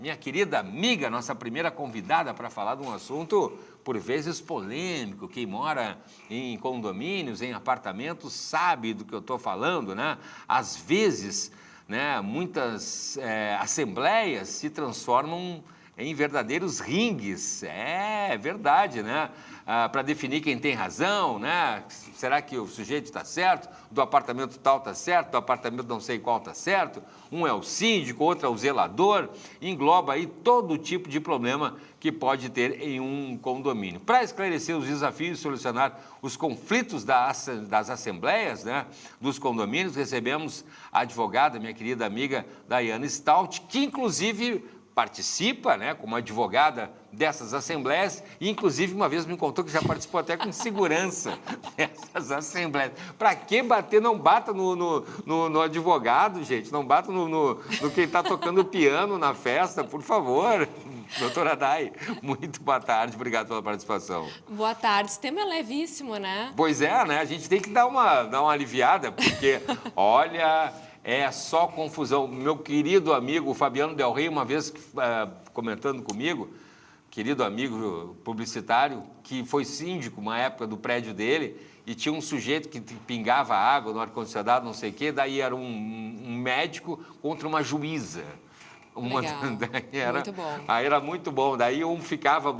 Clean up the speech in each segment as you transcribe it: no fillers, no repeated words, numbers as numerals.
Minha querida amiga, nossa primeira convidada para falar de um assunto, por vezes, polêmico. Quem mora em condomínios, em apartamentos, sabe do que eu estou falando, né? Às vezes, né, muitas assembleias se transformam em verdadeiros ringues. É verdade, né? Para definir quem tem razão, né? Será que o sujeito está certo? Do apartamento tal está certo? Do apartamento não sei qual está certo? Um é o síndico, outro é o zelador. Engloba aí todo tipo de problema que pode ter em um condomínio. Para esclarecer os desafios e solucionar os conflitos das assembleias, né, dos condomínios, recebemos a advogada, minha querida amiga Daiane Stout, que inclusive participa, né, como advogada dessas assembleias, e inclusive uma vez me contou que já participou até com segurança dessas assembleias. Para que bater? Não bata no advogado, gente, não bata no quem está tocando piano na festa, por favor. Doutora Dai, muito boa tarde, obrigado pela participação. Boa tarde, esse tema é levíssimo, né? Pois é, né, a gente tem que dar uma aliviada, porque, olha... É só confusão. Meu querido amigo Fabiano Del Rey, uma vez comentando comigo, querido amigo publicitário, que foi síndico uma época do prédio dele, e tinha um sujeito que pingava água no ar-condicionado, não sei o quê, daí era um médico contra uma juíza. Muito bom. Aí era muito bom. Daí um ficava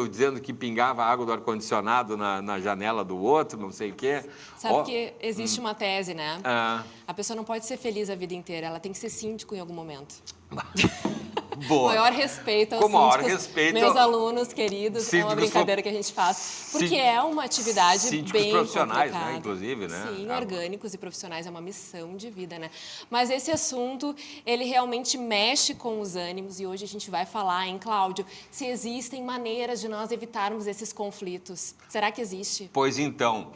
dizendo que pingava água do ar-condicionado na janela do outro, não sei o quê. Sabe que existe uma tese, né? A pessoa não pode ser feliz a vida inteira, ela tem que ser síndico em algum momento. Boa. Maior respeito aos Com maior síndicos, respeito, meus alunos queridos, é uma brincadeira que a gente faz, porque é uma atividade bem profissionais, complicada. né, inclusive, né? Sim, orgânicos e profissionais, é uma missão de vida, né? Mas esse assunto, ele realmente mexe com os ânimos e hoje a gente vai falar, hein, Cláudio, se existem maneiras de nós evitarmos esses conflitos. Será que existe? Pois então...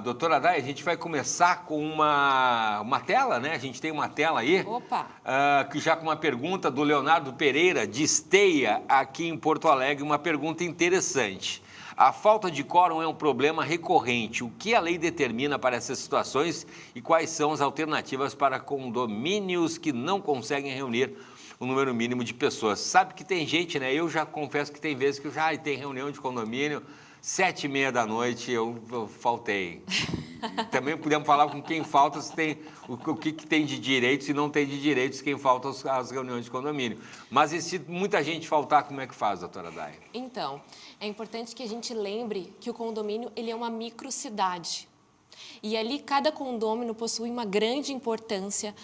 doutora Dai, a gente vai começar com uma tela, né? A gente tem uma tela aí. Opa! Que já com uma pergunta do Leonardo Pereira, de Esteia, aqui em Porto Alegre, uma pergunta interessante. A falta de quórum é um problema recorrente. O que a lei determina para essas situações e quais são as alternativas para condomínios que não conseguem reunir o número mínimo de pessoas? Sabe que tem gente, né? Eu já confesso que tem vezes que eu já tem reunião de condomínio, 7h30 da noite eu faltei. Também podemos falar com quem falta, se tem, o que tem de direitos e não tem de direitos, quem falta às reuniões de condomínio. Mas e se muita gente faltar, como é que faz, doutora Dai? Então, é importante que a gente lembre que o condomínio ele é uma microcidade. E ali cada condômino possui uma grande importância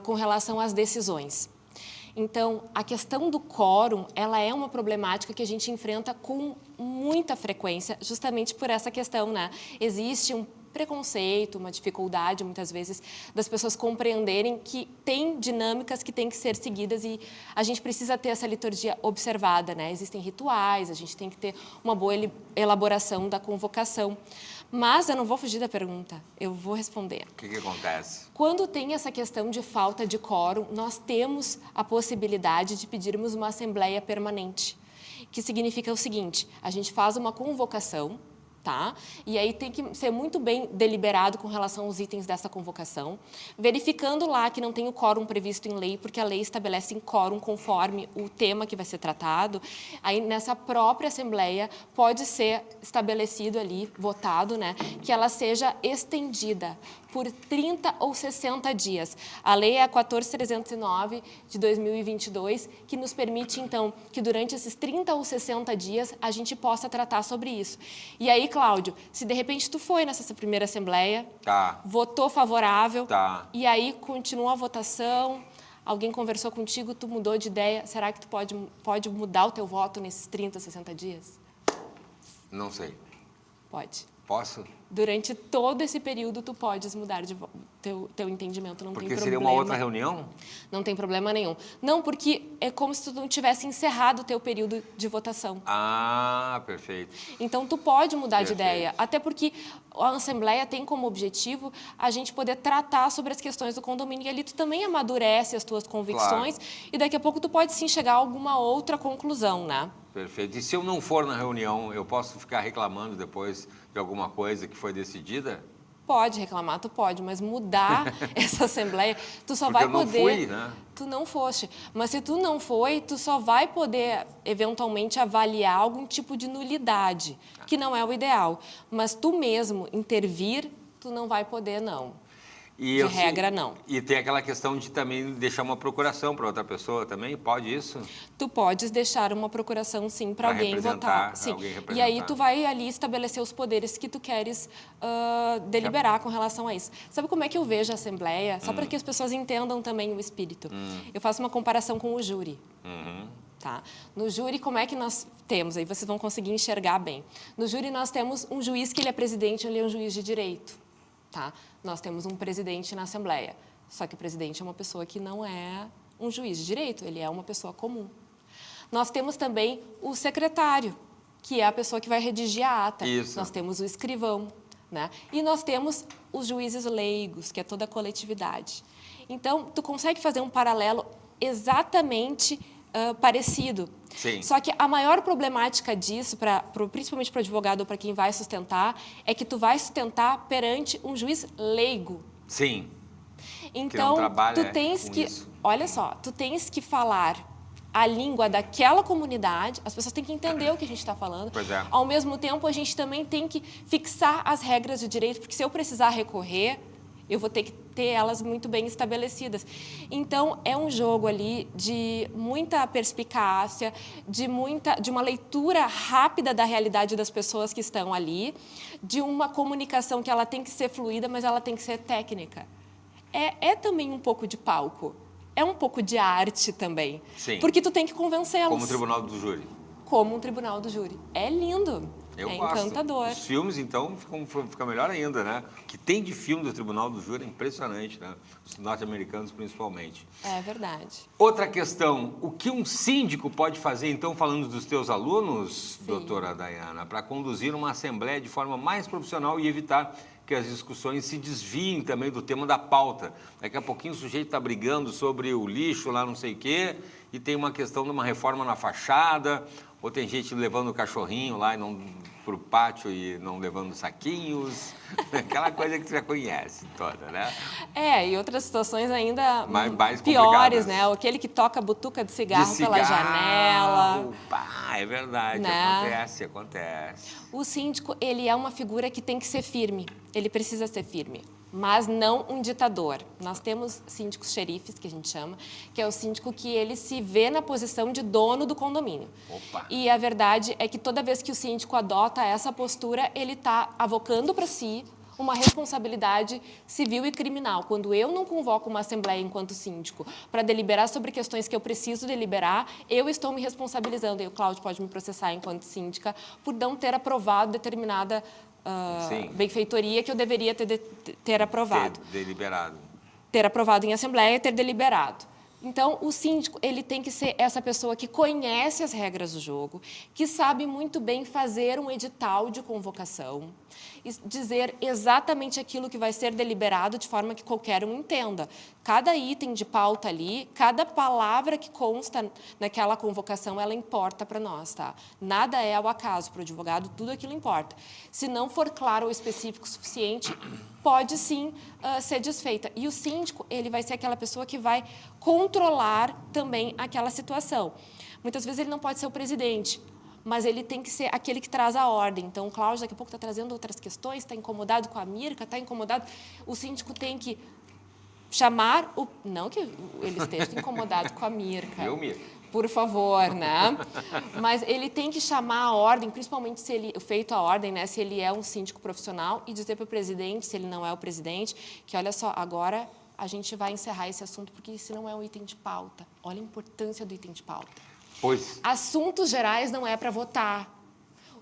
com relação às decisões. Então, a questão do quórum, ela é uma problemática que a gente enfrenta com muita frequência, justamente por essa questão, né? Existe um preconceito, uma dificuldade, muitas vezes, das pessoas compreenderem que tem dinâmicas que têm que ser seguidas e a gente precisa ter essa liturgia observada, né? Existem rituais, a gente tem que ter uma boa elaboração da convocação. Mas eu não vou fugir da pergunta, eu vou responder. O que acontece? Quando tem essa questão de falta de quórum, nós temos a possibilidade de pedirmos uma assembleia permanente, que significa o seguinte, a gente faz uma convocação, tá? E aí tem que ser muito bem deliberado com relação aos itens dessa convocação, verificando lá que não tem o quórum previsto em lei, porque a lei estabelece em quórum conforme o tema que vai ser tratado. Aí nessa própria assembleia pode ser estabelecido ali, votado, né, que ela seja estendida por 30 ou 60 dias. A lei é a 14.309 de 2022, que nos permite, então, que durante esses 30 ou 60 dias a gente possa tratar sobre isso. E aí, Cláudio, se de repente tu foi nessa primeira assembleia, votou favorável, e aí continua a votação, alguém conversou contigo, tu mudou de ideia, será que tu pode mudar o teu voto nesses 30, 60 dias? Não sei. Pode. Posso? Durante todo esse período, tu podes mudar de teu entendimento, não tem problema. Porque seria uma outra reunião? Não tem problema nenhum. Não, porque é como se tu não tivesse encerrado o teu período de votação. Ah, perfeito. Então, tu pode mudar de ideia. Até porque a Assembleia tem como objetivo a gente poder tratar sobre as questões do condomínio. E ali tu também amadurece as tuas convicções. Claro. E daqui a pouco tu pode sim chegar a alguma outra conclusão, né? Perfeito. E se eu não for na reunião, eu posso ficar reclamando depois de alguma coisa que foi decidida? Pode reclamar, tu pode, mas mudar essa assembleia, tu só Porque vai eu não poder... fui, né? Tu não foste. Mas se tu não foi, tu só vai poder, eventualmente, avaliar algum tipo de nulidade, que não é o ideal. Mas tu mesmo intervir, tu não vai poder, não. E De eu regra, não. E tem aquela questão de também deixar uma procuração para outra pessoa também, pode isso? Tu podes deixar uma procuração, sim, para alguém representar, votar. Sim. alguém E aí representar. tu vai ali estabelecer os poderes que tu queres deliberar com relação a isso. Sabe como é que eu vejo a Assembleia? Só para que as pessoas entendam também o espírito. Eu faço uma comparação com o júri. Tá? No júri, como é que nós temos? Aí vocês vão conseguir enxergar bem. No júri, nós temos um juiz que ele é presidente, ele é um juiz de direito. Tá? Nós temos um presidente na Assembleia. Só que o presidente é uma pessoa que não é um juiz de direito, ele é uma pessoa comum. Nós temos também o secretário, que é a pessoa que vai redigir a ata. Isso. Nós temos o escrivão, né? E nós temos os juízes leigos, que é toda a coletividade. Então, tu consegue fazer um paralelo exatamente parecido. Sim. Só que a maior problemática disso, principalmente para o advogado ou para quem vai sustentar, é que tu vai sustentar perante um juiz leigo. Sim. Então, trabalha tu tens com que, isso. olha só, tu tens que falar a língua daquela comunidade, as pessoas têm que entender o que a gente está falando. Pois é. Ao mesmo tempo, a gente também tem que fixar as regras de direito, porque se eu precisar recorrer, eu vou ter que ter elas muito bem estabelecidas. Então, é um jogo ali de muita perspicácia, de uma leitura rápida da realidade das pessoas que estão ali, de uma comunicação que ela tem que ser fluida, mas ela tem que ser técnica. É também um pouco de palco. É um pouco de arte também. Sim. Porque tu tem que convencê-los. Como tribunal do júri. Como um tribunal do júri. É lindo. Eu é gosto. encantador. Os filmes, então, fica melhor ainda, né? O que tem de filme do Tribunal do Júri é impressionante, né? Os norte-americanos, principalmente. É verdade. Outra questão, o que um síndico pode fazer, então, falando dos teus alunos, doutora Dayana, para conduzir uma assembleia de forma mais profissional e evitar que as discussões se desviem também do tema da pauta. Daqui a pouquinho o sujeito está brigando sobre o lixo lá, não sei o quê, e tem uma questão de uma reforma na fachada, ou tem gente levando o cachorrinho lá para o pátio e não levando saquinhos, aquela coisa que você já conhece toda, né? E outras situações ainda mais piores, né? Aquele que toca a butuca de cigarro pela janela. Pá, é verdade, né? Acontece. O síndico, ele é uma figura que tem que ser firme, ele precisa ser firme, mas não um ditador. Nós temos síndicos xerifes, que a gente chama, que é o síndico que ele se vê na posição de dono do condomínio. Opa. E a verdade é que toda vez que o síndico adota essa postura, ele está avocando para si uma responsabilidade civil e criminal. Quando eu não convoco uma assembleia enquanto síndico para deliberar sobre questões que eu preciso deliberar, eu estou me responsabilizando. E o Cláudio pode me processar enquanto síndica por não ter aprovado determinada benfeitoria que eu deveria ter aprovado. Deliberado. Ter aprovado em assembleia e ter deliberado. Então, o síndico, ele tem que ser essa pessoa que conhece as regras do jogo, que sabe muito bem fazer um edital de convocação, e dizer exatamente aquilo que vai ser deliberado de forma que qualquer um entenda. Cada item de pauta ali, cada palavra que consta naquela convocação, ela importa para nós, tá? Nada é ao acaso para o advogado, tudo aquilo importa. Se não for claro ou específico o suficiente, pode sim ser desfeita. E o síndico, ele vai ser aquela pessoa que vai controlar também aquela situação. Muitas vezes ele não pode ser o presidente, mas ele tem que ser aquele que traz a ordem. Então, o Cláudio daqui a pouco está trazendo outras questões, está incomodado com a Mirka, está incomodado. O síndico tem que chamar o... Não que ele esteja incomodado com a Mirka. Eu, Mirka. Por favor, né? Mas ele tem que chamar a ordem, principalmente se ele feito a ordem, né? Se ele é um síndico profissional, e dizer para o presidente, se ele não é o presidente, que olha só, agora a gente vai encerrar esse assunto, porque esse não é um item de pauta. Olha a importância do item de pauta. Pois. Assuntos gerais não é para votar.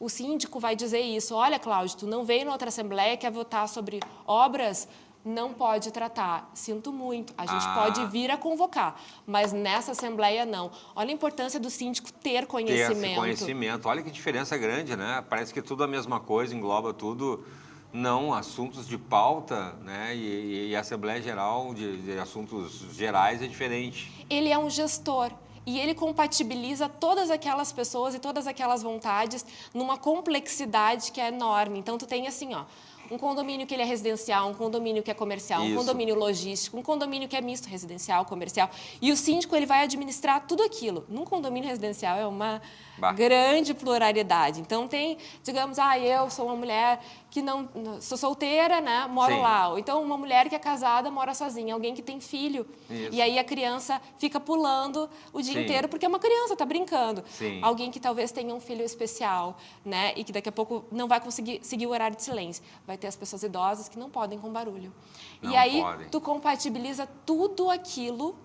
O síndico vai dizer isso. Olha, Cláudio, tu não veio na outra assembleia, quer votar sobre obras, não pode tratar. Sinto muito, a gente pode vir a convocar, mas nessa assembleia não. Olha a importância do síndico ter conhecimento. Ter esse conhecimento. Olha que diferença grande, né? Parece que tudo a mesma coisa, engloba tudo. Não, assuntos de pauta, né? E a Assembleia Geral de assuntos gerais é diferente. Ele é um gestor. E ele compatibiliza todas aquelas pessoas e todas aquelas vontades numa complexidade que é enorme. Então, tu tem assim, ó, Um condomínio que ele é residencial, um condomínio que é comercial, um Isso. condomínio logístico, um condomínio que é misto, residencial, comercial. E o síndico ele vai administrar tudo aquilo. Num condomínio residencial é uma grande pluralidade. Então tem, digamos, eu sou uma mulher que não sou solteira, né, moro Sim. lá. Ou então uma mulher que é casada mora sozinha, alguém que tem filho. Isso. E aí a criança fica pulando o dia Sim. inteiro porque é uma criança, tá brincando. Sim. Alguém que talvez tenha um filho especial, né, e que daqui a pouco não vai conseguir seguir o horário de silêncio. Vai ter as pessoas idosas que não podem com barulho. Não e aí podem. tu compatibiliza tudo aquilo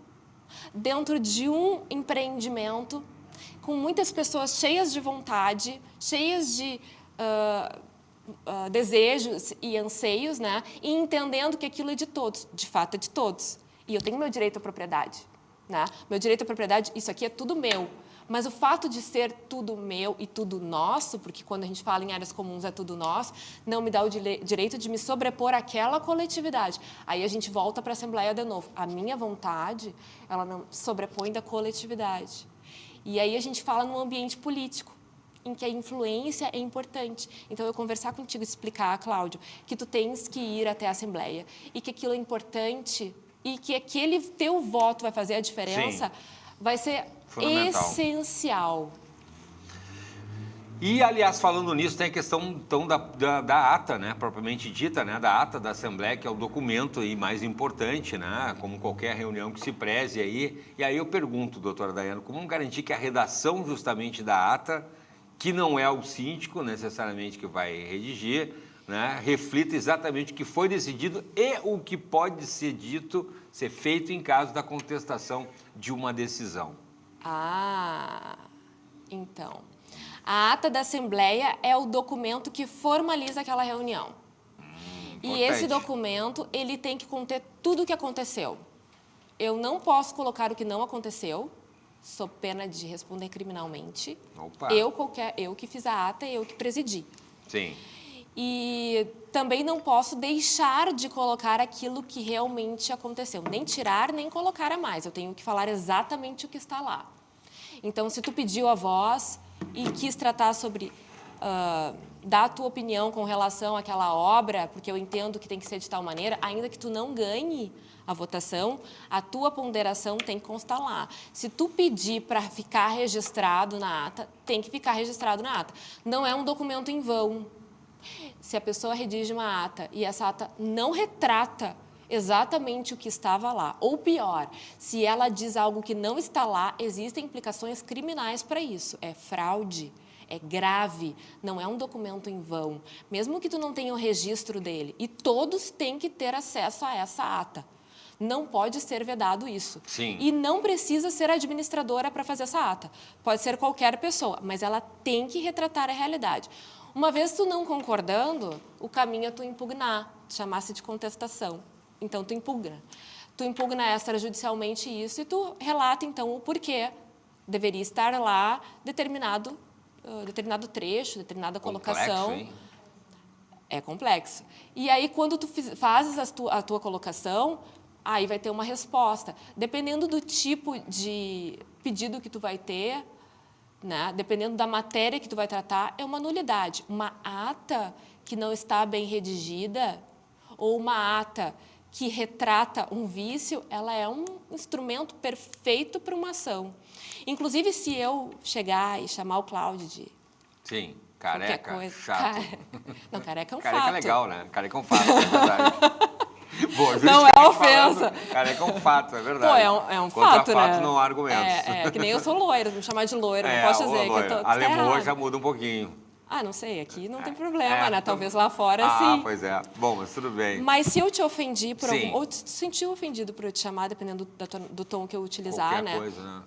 dentro de um empreendimento com muitas pessoas cheias de vontade, cheias de desejos e anseios, né? E entendendo que aquilo é de todos, de fato é de todos. E eu tenho meu direito à propriedade, né? Meu direito à propriedade, isso aqui é tudo meu. Mas o fato de ser tudo meu e tudo nosso, porque quando a gente fala em áreas comuns é tudo nosso, não me dá o direito de me sobrepor àquela coletividade. Aí a gente volta para a Assembleia de novo. A minha vontade, ela não sobrepõe da coletividade. E aí a gente fala num ambiente político, em que a influência é importante. Então, eu conversar contigo e explicar, Cláudio, que tu tens que ir até a Assembleia e que aquilo é importante e que aquele teu voto vai fazer a diferença, Sim. vai ser essencial. E, aliás, falando nisso, tem a questão então, da ata, né, propriamente dita, né, da ata da Assembleia, que é o documento aí mais importante, né, como qualquer reunião que se preze aí. E aí eu pergunto, doutora Daiane, como garantir que a redação justamente da ata, que não é o síndico necessariamente que vai redigir, né, reflita exatamente o que foi decidido e o que pode ser dito, ser feito em caso da contestação de uma decisão? Então, a ata da Assembleia é o documento que formaliza aquela reunião. E esse documento, ele tem que conter tudo o que aconteceu. Eu não posso colocar o que não aconteceu, sob pena de responder criminalmente. Opa. Eu que fiz a ata, eu que presidi. Sim. E também não posso deixar de colocar aquilo que realmente aconteceu. Nem tirar, nem colocar a mais. Eu tenho que falar exatamente o que está lá. Então, se tu pediu a voz e quis tratar sobre... dar a tua opinião com relação àquela obra, porque eu entendo que tem que ser de tal maneira, ainda que tu não ganhe a votação, a tua ponderação tem que constar lá. Se tu pedir para ficar registrado na ata, tem que ficar registrado na ata. Não é um documento em vão. Se a pessoa redige uma ata e essa ata não retrata exatamente o que estava lá, ou pior, se ela diz algo que não está lá, existem implicações criminais para isso. É fraude. É grave, não é um documento em vão, mesmo que tu não tenha o registro dele. E todos têm que ter acesso a essa ata. Não pode ser vedado isso. Sim. E não precisa ser administradora para fazer essa ata. Pode ser qualquer pessoa, mas ela tem que retratar a realidade. Uma vez tu não concordando, o caminho é tu impugnar, chamar-se de contestação. Então, tu impugna. Tu impugna extrajudicialmente isso e tu relata, então, o porquê deveria estar lá determinado trecho, determinada colocação. Complexo, hein? É complexo. E aí, quando tu fazes a tua colocação, aí vai ter uma resposta. Dependendo do tipo de pedido que tu vai ter, né? Dependendo da matéria que tu vai tratar, é uma nulidade. Uma ata que não está bem redigida ou uma ata que retrata um vício, ela é um instrumento perfeito para uma ação. Inclusive, se eu chegar e chamar o Cláudio de... Sim, careca, chato. Não, careca é um Careca fato. é legal, né? Careca é um fato, é verdade. Boa, Não é ofensa. Careca é um fato, é verdade. Pô, é um Contra fato, fato né? não há argumentos. Que nem eu sou loira, me chamar de loira, não posso dizer que eu tô... A lemoa já muda um pouquinho. Não sei, aqui não tem problema, né? Talvez lá fora, sim. Ah, pois é. Bom, mas tudo bem. Mas se eu te ofendi por Sim. algum... Ou te sentiu ofendido por eu te chamar, dependendo do tom que eu utilizar, Qualquer né? coisa, né?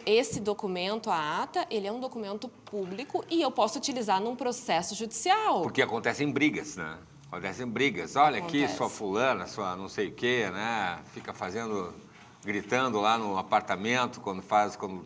Esse documento, a ata, ele é um documento público e eu posso utilizar num processo judicial. Porque acontecem brigas, né? Acontecem brigas. Olha aqui, Acontece. sua fulana, sua não sei o quê, né? Fica gritando lá no apartamento quando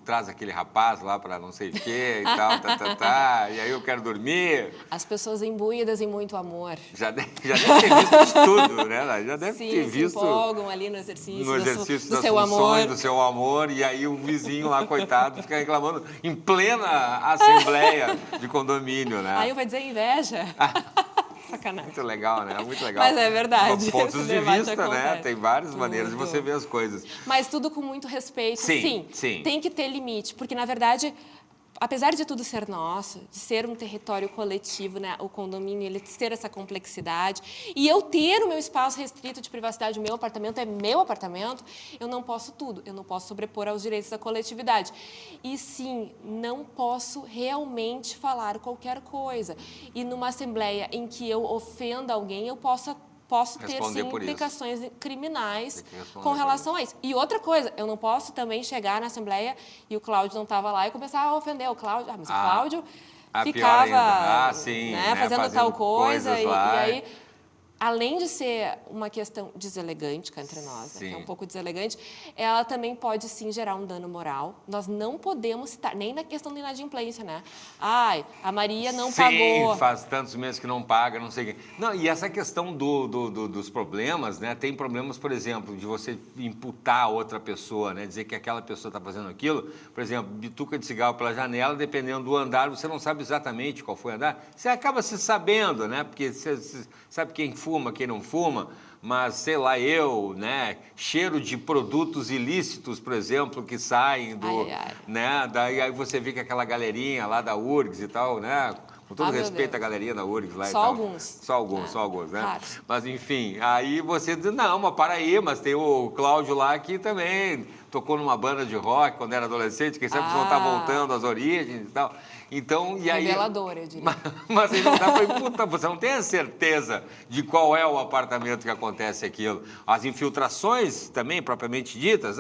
traz aquele rapaz lá para não sei o quê e tal, e aí eu quero dormir. As pessoas imbuídas em muito amor. Já deve ter visto de tudo, né? Já deve Sim, ter se visto empolgam ali no exercício, do do seu seu amor. do seu amor, e aí o vizinho lá, coitado, fica reclamando em plena assembleia de condomínio, né? Aí eu vou dizer inveja. Sacanagem. Muito legal, né? Muito legal. Mas é verdade. Pontos esse de debate vista, né? acontece. Tem várias maneiras de Tudo. você ver as coisas. Mas tudo com muito respeito, Sim, sim. Tem que ter limite, porque, na verdade, apesar de tudo ser nosso, de ser um território coletivo, né, o condomínio, ele ter essa complexidade, e eu ter o meu espaço restrito de privacidade, o meu apartamento é meu apartamento, eu não posso tudo, eu não posso sobrepor aos direitos da coletividade. E, sim, não posso realmente falar qualquer coisa. E numa assembleia em que eu ofenda alguém, eu posso ter, Responder sim, por isso. implicações criminais Tem que responder com por relação a isso. E outra coisa, eu não posso também chegar na Assembleia e o Cláudio não estava lá e começar a ofender o Cláudio. Ah, mas o Cláudio pior ficava ainda. Sim, né, fazendo tal coisa. coisas E lá. aí, além de ser uma questão deselegante cá entre nós, né, que é um Sim. pouco deselegante, ela também pode, sim, gerar um dano moral. Nós não podemos citar, nem na questão da inadimplência, né? Ai, a Maria não pagou. Sim, faz tantos meses que não paga, não sei o quê. Não, e essa questão dos problemas, né? Tem problemas, por exemplo, de você imputar a outra pessoa, né? Dizer que aquela pessoa está fazendo aquilo. Por exemplo, bituca de cigarro pela janela, dependendo do andar, você não sabe exatamente qual foi o andar. Você acaba se sabendo, né? Porque você sabe quem fuma, quem não fuma. Mas, sei lá, né? Cheiro de produtos ilícitos, por exemplo, que saem do... Ai, ai. né? Daí aí você vê que aquela galerinha lá da URGS e tal, né? Com todo meu respeito Deus. à galeria da URGS lá Só e tal. alguns. Só alguns, né? Raros. Mas, enfim, aí você diz, não, mas para aí, mas tem o Cláudio lá que também tocou numa banda de rock quando era adolescente, quem sabe você não está voltando às origens e tal. Então, e aí... Revelador, eu diria. Mas aí não dá para imputar, você não tem a certeza de qual é o apartamento que acontece aquilo. As infiltrações também, propriamente ditas,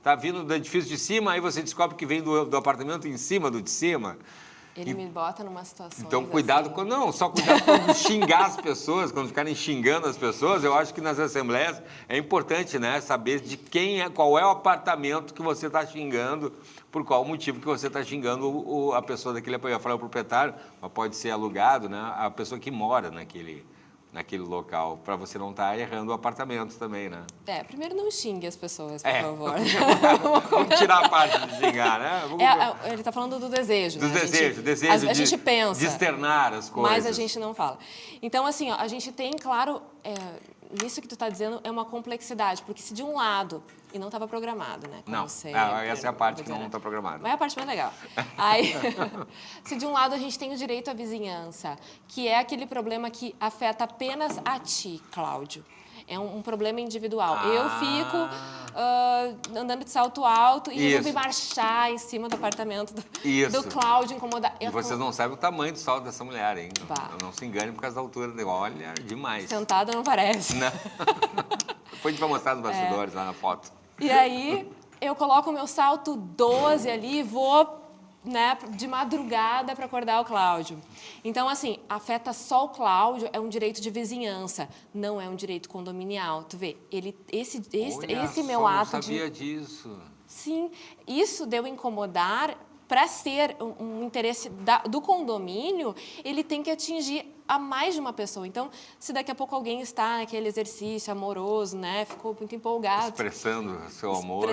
tá vindo do edifício de cima, aí você descobre que vem do apartamento em cima do de cima. Ele me bota numa situação. Então, cuidado assim. com... Não, só cuidado quando xingar as pessoas, quando ficarem xingando as pessoas. Eu acho que nas assembleias é importante, né? Saber de qual é o apartamento que você está xingando, por qual motivo que você está xingando a pessoa daquele... Eu ia falar o proprietário, mas pode ser alugado, né? A pessoa que mora naquele local, para você não estar errando o apartamento também, né? Primeiro não xingue as pessoas, por favor. Vamos tirar a parte de xingar, né? Ele está falando do desejo, Do né? desejo A gente pensa. de externar as coisas. Mas a gente não fala. Então, assim, ó, a gente tem, claro, nisso que tu está dizendo é uma complexidade, porque se de um lado, e não estava programado, né? Não, sempre, essa é a parte que não está programada. Mas é a parte mais legal. Aí, se de um lado a gente tem o direito à vizinhança, que é aquele problema que afeta apenas a ti, Cláudio. É um problema individual. Eu fico andando de salto alto e resolvi marchar em cima do apartamento do Cláudio, incomodar. E vocês não sabem o tamanho do salto dessa mulher, hein? Bah. Não se engane por causa da altura. Olha, demais. Sentada não parece. Não. Depois a gente vai mostrar os bastidores lá na foto. E aí, eu coloco o meu salto 12 ali e vou, né, de madrugada para acordar o Cláudio. Então, assim, afeta só o Cláudio, é um direito de vizinhança, não é um direito condominial. Tu vê, esse meu ato eu não sabia disso. Sim, isso deu incomodar. Para ser um interesse do condomínio, ele tem que atingir a mais de uma pessoa. Então, se daqui a pouco alguém está naquele exercício amoroso, né, ficou muito empolgado. Expressando seu amor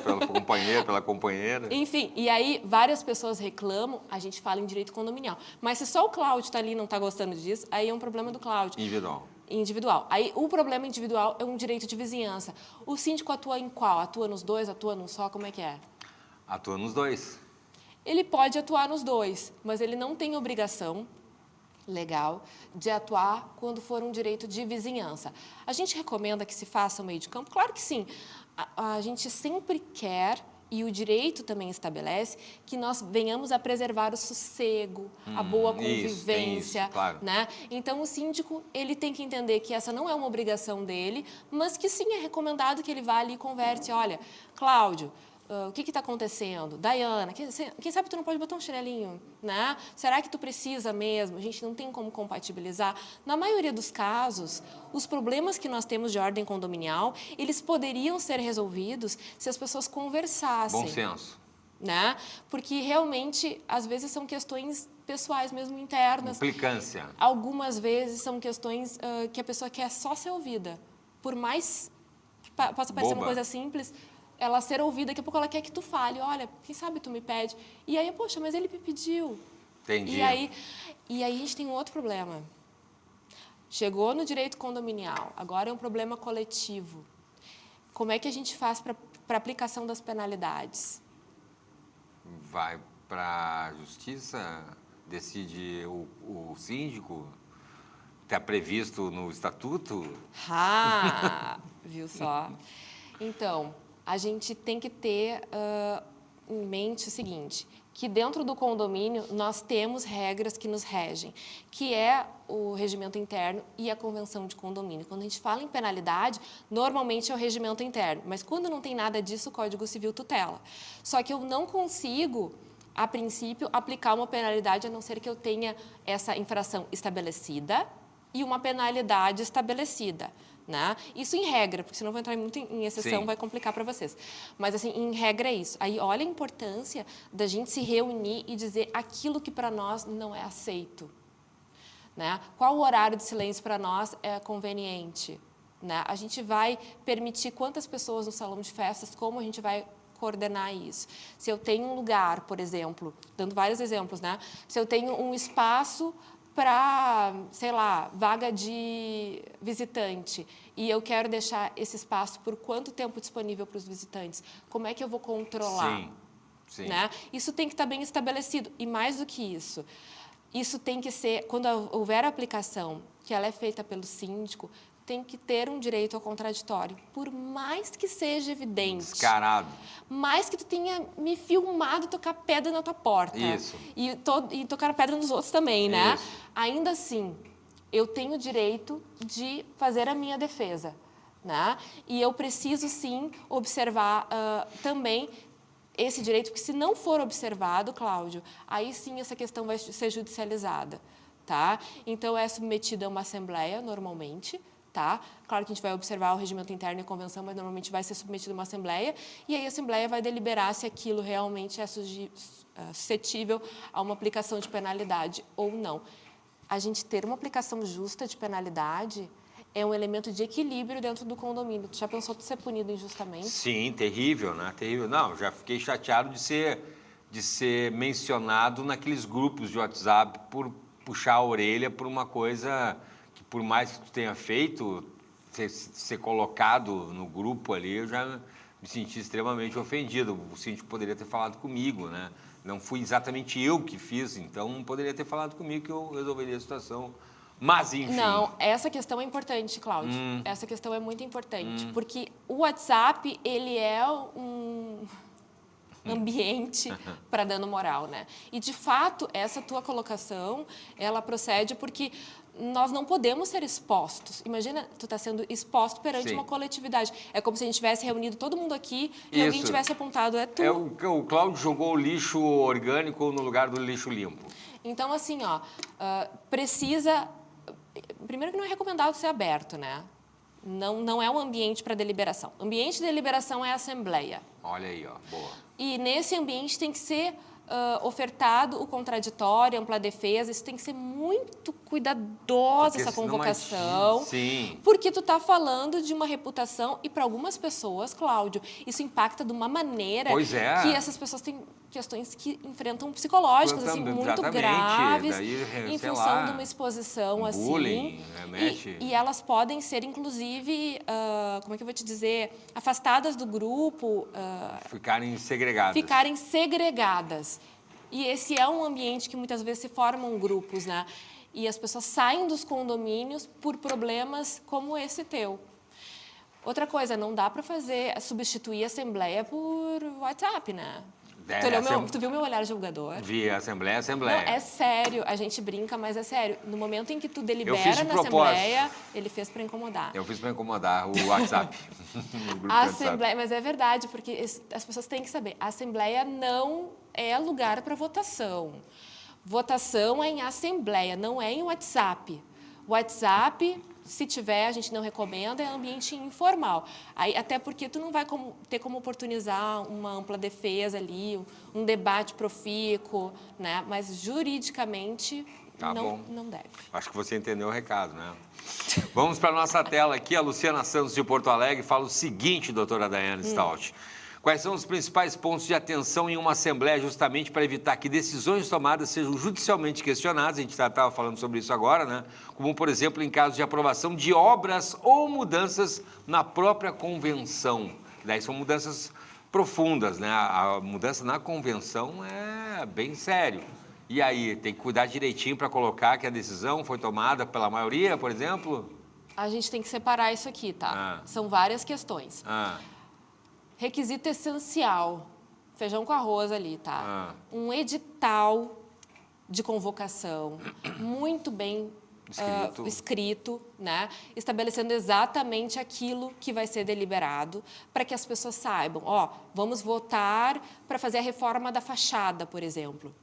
pelo companheiro, pela companheira. Enfim, e aí várias pessoas reclamam, a gente fala em direito condominial. Mas se só o Cláudio está ali e não está gostando disso, aí é um problema do Cláudio. Individual. Aí o problema individual é um direito de vizinhança. O síndico atua em qual? Atua nos dois, atua num só? Como é que é? Atua nos dois. Ele pode atuar nos dois, mas ele não tem obrigação legal de atuar quando for um direito de vizinhança. A gente recomenda que se faça o meio de campo? Claro que sim. A gente sempre quer, e o direito também estabelece, que nós venhamos a preservar o sossego, a boa convivência. Isso, claro. Né? Então, o síndico ele tem que entender que essa não é uma obrigação dele, mas que sim, é recomendado que ele vá ali e converse. Olha, Cláudio, o que está acontecendo? Dayana, quem sabe tu não pode botar um chinelinho, né? Será que tu precisa mesmo? A gente não tem como compatibilizar. Na maioria dos casos, os problemas que nós temos de ordem condominial, eles poderiam ser resolvidos se as pessoas conversassem. Bom senso. Né? Porque realmente, às vezes, são questões pessoais mesmo, internas. Implicância. Algumas vezes são questões que a pessoa quer só ser ouvida. Por mais que possa parecer uma coisa simples, ela ser ouvida, daqui a pouco ela quer que tu fale, olha, quem sabe tu me pede. E aí, poxa, mas ele me pediu. Entendi. E aí a gente tem um outro problema. chegou no direito condominial, agora é um problema coletivo. Como é que a gente faz para aplicação das penalidades? Vai para a justiça, decide o síndico, está previsto no estatuto? Viu só? Então, a gente tem que ter em mente o seguinte, que dentro do condomínio nós temos regras que nos regem, que é o regimento interno e a convenção de condomínio. Quando a gente fala em penalidade, normalmente é o regimento interno, mas quando não tem nada disso, o Código Civil tutela. Só que eu não consigo, a princípio, aplicar uma penalidade a não ser que eu tenha essa infração estabelecida e uma penalidade estabelecida. Né? Isso em regra, porque senão eu vou entrar muito em exceção, vai complicar para vocês. Mas, assim, em regra é isso. Aí, olha a importância da gente se reunir e dizer aquilo que para nós não é aceito. Né? Qual o horário de silêncio para nós é conveniente? Né? A gente vai permitir quantas pessoas no salão de festas, como a gente vai coordenar isso. Se eu tenho um lugar, por exemplo, dando vários exemplos, né? Se eu tenho um espaço para, sei lá, vaga de visitante e eu quero deixar esse espaço por quanto tempo disponível para os visitantes, como é que eu vou controlar? Sim, sim. Né? Isso tem que estar bem estabelecido. E mais do que isso, isso tem que ser, quando houver a aplicação, que ela é feita pelo síndico, tem que ter um direito ao contraditório, por mais que seja evidente. Descarado. Mais que tu tenha me filmado tocar pedra na tua porta. Isso. E tocar pedra nos outros também, né? Isso. Ainda assim, eu tenho o direito de fazer a minha defesa, né? E eu preciso, sim, observar também esse direito, porque se não for observado, Cláudio, aí sim essa questão vai ser judicializada, tá? Então, é submetida a uma assembleia, normalmente, tá? Claro que a gente vai observar o regimento interno e a convenção, mas normalmente vai ser submetido a uma assembleia, e aí a assembleia vai deliberar se aquilo realmente é suscetível a uma aplicação de penalidade ou não. A gente ter uma aplicação justa de penalidade é um elemento de equilíbrio dentro do condomínio. Tu já pensou em ser punido injustamente? Sim, terrível, né? Terrível. Não, já fiquei chateado de ser mencionado naqueles grupos de WhatsApp por puxar a orelha por uma coisa que, por mais que tu tenha feito, ser colocado no grupo ali, eu já me senti extremamente ofendido. O síndico poderia ter falado comigo, né? Não fui exatamente eu que fiz, então poderia ter falado comigo que eu resolveria a situação. Mas, enfim... Não, essa questão é importante, Cláudio. Essa questão é muito importante, porque o WhatsApp, ele é um ambiente para dano moral, né? E, de fato, essa tua colocação, ela procede porque nós não podemos ser expostos. Imagina, tu está sendo exposto perante uma coletividade. É como se a gente tivesse reunido todo mundo aqui e alguém tivesse apontado, é tu. O Cláudio jogou o lixo orgânico no lugar do lixo limpo. Então, assim, ó, precisa... Primeiro que não é recomendável ser aberto, né? Não é um ambiente para deliberação. O ambiente de deliberação é a assembleia. Olha aí, ó, boa. E nesse ambiente tem que ser ofertado o contraditório, ampla defesa. Isso tem que ser muito cuidadosa, essa convocação. Sim. Porque tu está falando de uma reputação e para algumas pessoas, Cláudio, isso impacta de uma maneira que essas pessoas têm questões que enfrentam psicológicas, assim, muito graves, daí, em função de uma exposição bullying, assim. E elas podem ser, inclusive, como é que eu vou te dizer, afastadas do grupo. Ficarem segregadas. Ficarem segregadas. E esse é um ambiente que muitas vezes se formam grupos, né? E as pessoas saem dos condomínios por problemas como esse teu. Outra coisa, não dá para substituir a assembleia por WhatsApp, né? Tu viu meu olhar julgador? Vi, assembleia. Não, é sério, a gente brinca, mas é sério. No momento em que tu delibera na assembleia, ele fez para incomodar. Eu fiz para incomodar o WhatsApp. A assembleia, mas é verdade, porque as pessoas têm que saber, a assembleia não é lugar para votação. Votação é em assembleia, não é em WhatsApp. WhatsApp, se tiver, a gente não recomenda, é ambiente informal. Aí, até porque tu não vai ter como oportunizar uma ampla defesa ali, um debate profícuo, né? Mas juridicamente não deve. Acho que você entendeu o recado, né? Vamos para a nossa tela aqui. A Luciana Santos de Porto Alegre fala o seguinte, doutora Daiane Stout. Quais são os principais pontos de atenção em uma Assembleia justamente para evitar que decisões tomadas sejam judicialmente questionadas? A gente estava falando sobre isso agora, né? Como, por exemplo, em caso de aprovação de obras ou mudanças na própria convenção. Daí são mudanças profundas, né? A mudança na convenção é bem sério. E aí, tem que cuidar direitinho para colocar que a decisão foi tomada pela maioria, por exemplo? A gente tem que separar isso aqui, tá? São várias questões. Requisito essencial, feijão com arroz ali, tá? Um edital de convocação muito bem escrito, né? Estabelecendo exatamente aquilo que vai ser deliberado, para que as pessoas saibam, ó, vamos votar para fazer a reforma da fachada, por exemplo.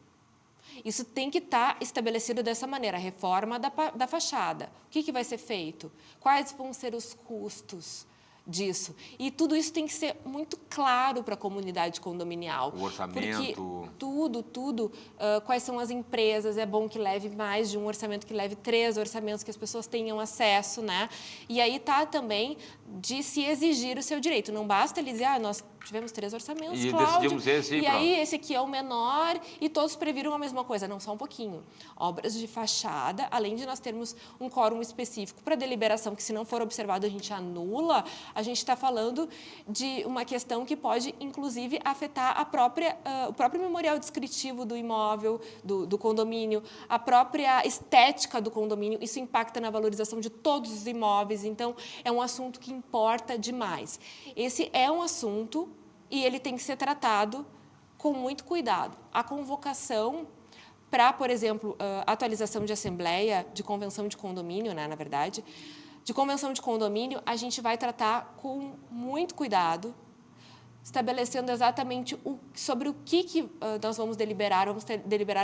Isso tem que estar estabelecido dessa maneira, a reforma da fachada. O que vai ser feito? Quais vão ser os custos disso? E tudo isso tem que ser muito claro para a comunidade condominial. O orçamento. Porque tudo, quais são as empresas, é bom que leve mais de um orçamento, que leve 3 orçamentos, que as pessoas tenham acesso, né? E aí tá também de se exigir o seu direito. Não basta ele dizer, nós tivemos 3 orçamentos, e Cláudio, decidimos esse e aí esse aqui é o menor e todos previram a mesma coisa. Não, só um pouquinho. Obras de fachada, além de nós termos um quórum específico para deliberação, que se não for observado a gente anula, a gente está falando de uma questão que pode, inclusive, afetar o próprio memorial descritivo do imóvel, do condomínio, a própria estética do condomínio. Isso impacta na valorização de todos os imóveis. Então, é um assunto que importa demais. Esse é um assunto e ele tem que ser tratado com muito cuidado. A convocação para, por exemplo, atualização de assembleia, de convenção de condomínio, né, na verdade, de convenção de condomínio, a gente vai tratar com muito cuidado, estabelecendo exatamente sobre o que nós vamos deliberar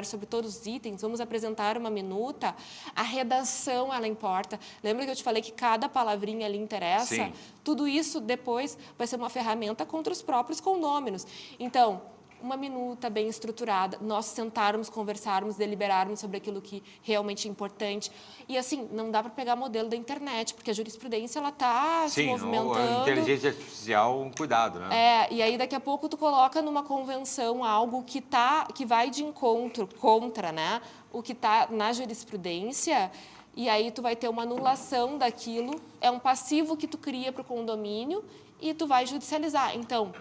sobre todos os itens, vamos apresentar uma minuta, a redação, ela importa. Lembra que eu te falei que cada palavrinha ali interessa? Sim. Tudo isso depois vai ser uma ferramenta contra os próprios condôminos. Então, uma minuta bem estruturada, nós sentarmos, conversarmos, deliberarmos sobre aquilo que realmente é importante. E, assim, não dá para pegar modelo da internet, porque a jurisprudência ela está se movimentando. A inteligência artificial, um cuidado, né? E aí daqui a pouco tu coloca numa convenção algo que vai de encontro, contra, né? O que está na jurisprudência, e aí tu vai ter uma anulação daquilo, é um passivo que tu cria para o condomínio e tu vai judicializar. Então,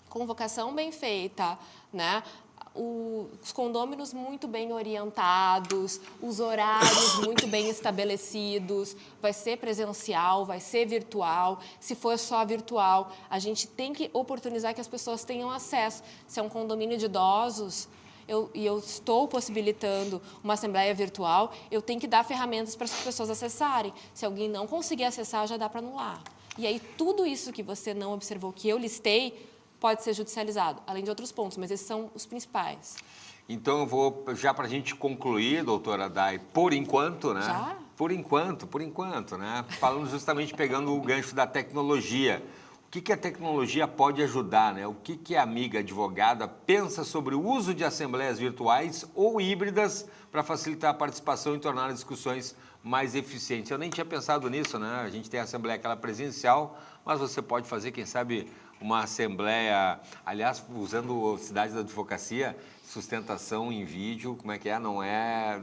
convocação bem feita, né? Os condôminos muito bem orientados, os horários muito bem estabelecidos, vai ser presencial, vai ser virtual. Se for só virtual, a gente tem que oportunizar que as pessoas tenham acesso. Se é um condomínio de idosos, eu estou possibilitando uma assembleia virtual, eu tenho que dar ferramentas para as pessoas acessarem. Se alguém não conseguir acessar, já dá para anular. E aí, tudo isso que você não observou, que eu listei, pode ser judicializado, além de outros pontos, mas esses são os principais. Então, eu vou, já para a gente concluir, doutora Day, por enquanto, né? Já? Por enquanto, né? Falando justamente, pegando o gancho da tecnologia. O que a tecnologia pode ajudar, né? O que a amiga advogada pensa sobre o uso de assembleias virtuais ou híbridas para facilitar a participação e tornar as discussões mais eficientes? Eu nem tinha pensado nisso, né? A gente tem a assembleia aquela presencial, mas você pode fazer, quem sabe, uma assembleia, aliás, usando Cidade da Advocacia, sustentação em vídeo, como é que é? Não é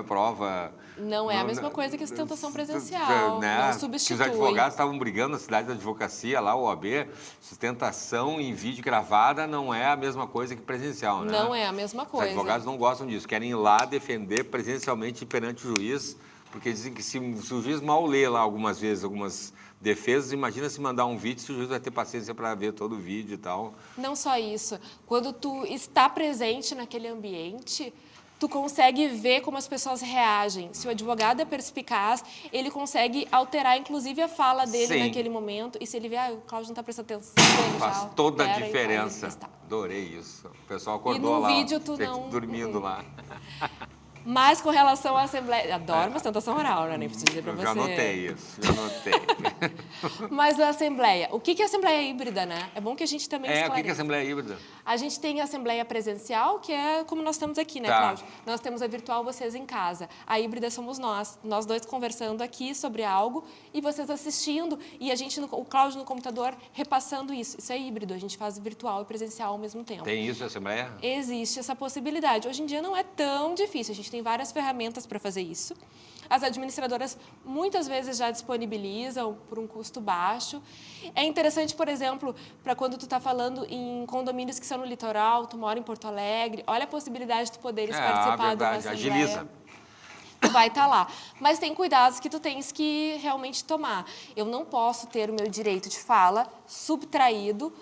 prova... Não é a mesma coisa que a sustentação presencial, né? não substitui. Que os advogados estavam brigando na Cidade da Advocacia, lá o OAB, sustentação em vídeo gravada não é a mesma coisa que presencial, né? Não é a mesma coisa. Os advogados não gostam disso, querem ir lá defender presencialmente perante o juiz, porque dizem que se o juiz mal lê lá algumas vezes, algumas defesas, imagina se mandar um vídeo, se o juiz vai ter paciência para ver todo o vídeo e tal. Não só isso, quando tu está presente naquele ambiente, tu consegue ver como as pessoas reagem. Se o advogado é perspicaz, ele consegue alterar, inclusive, a fala dele Sim. naquele momento. E se ele vê, o Cláudio não está prestando atenção, ele Faz já toda a altera e vai diferença. prestar. Adorei isso. O pessoal acordou E no lá, vídeo tu ó, não... dormindo lá. Mas com relação à Assembleia... Adoro uma sustentação oral, né? Nem preciso dizer para Eu você. já anotei isso, já anotei. Mas a Assembleia... O que é Assembleia híbrida, né? É bom que a gente também O esclareça. que é Assembleia Híbrida? A gente tem a Assembleia presencial, que é como nós estamos aqui, né, Tá. Cláudio? Nós temos a virtual, vocês em casa. A híbrida somos nós dois conversando aqui sobre algo e vocês assistindo e a gente, o Cláudio no computador, repassando isso. Isso é híbrido, a gente faz virtual e presencial ao mesmo tempo. Tem isso, Assembleia? Existe essa possibilidade. Hoje em dia não é tão difícil, a gente tem várias ferramentas para fazer isso. As administradoras muitas vezes já disponibilizam por um custo baixo. É interessante, por exemplo, para quando tu está falando em condomínios que são no litoral, tu mora em Porto Alegre, olha a possibilidade de tu poderes participar de uma verdade, assembleia. agiliza. Tu vai estar lá. Mas tem cuidados que tu tens que realmente tomar. Eu não posso ter o meu direito de fala subtraído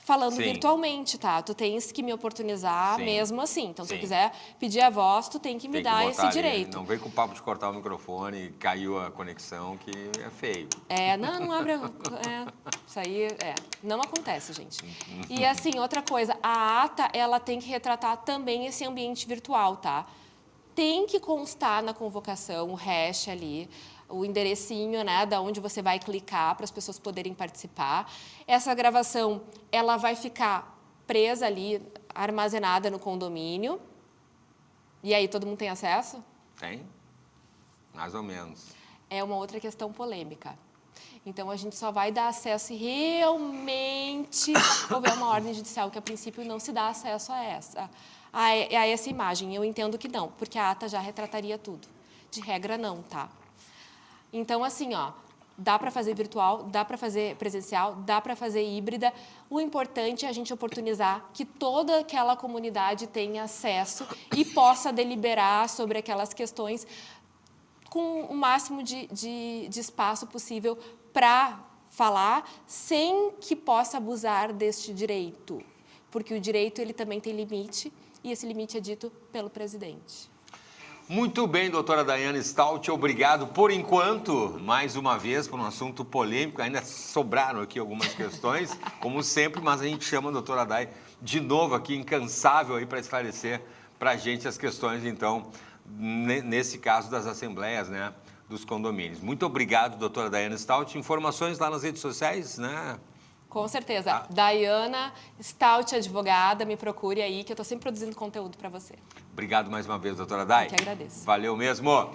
falando Sim. virtualmente, tá? Tu tens que me oportunizar Sim. mesmo assim. Então, se Sim. eu quiser pedir a voz, tu tem que me Tem que dar botar esse ali, direito. Não vem com o papo de cortar o microfone e caiu a conexão, que é feio. Não abre. Isso aí, não acontece, gente. E assim, outra coisa, a ata, ela tem que retratar também esse ambiente virtual, tá? Tem que constar na convocação o hash ali, o enderecinho, né, da onde você vai clicar para as pessoas poderem participar. Essa gravação, ela vai ficar presa ali, armazenada no condomínio. E aí, todo mundo tem acesso? Tem? Mais ou menos. É uma outra questão polêmica. Então, a gente só vai dar acesso se realmente houver uma ordem judicial, que a princípio não se dá acesso a essa imagem. Eu entendo que não, porque a ata já retrataria tudo. De regra, não, tá? Então, assim, dá para fazer virtual, dá para fazer presencial, dá para fazer híbrida. O importante é a gente oportunizar que toda aquela comunidade tenha acesso e possa deliberar sobre aquelas questões com o máximo de espaço possível para falar, sem que possa abusar deste direito. Porque o direito ele também tem limite, e esse limite é dito pelo presidente. Muito bem, doutora Daiane Stout, obrigado por enquanto, mais uma vez, por um assunto polêmico. Ainda sobraram aqui algumas questões, como sempre, mas a gente chama a doutora Dai de novo aqui, incansável aí para esclarecer para a gente as questões, então, nesse caso das assembleias, né, dos condomínios. Muito obrigado, doutora Daiane Stout. Informações lá nas redes sociais, né? Com certeza. Daiana Stout, advogada, me procure aí, que eu estou sempre produzindo conteúdo para você. Obrigado mais uma vez, doutora Dai. Eu que agradeço. Valeu mesmo.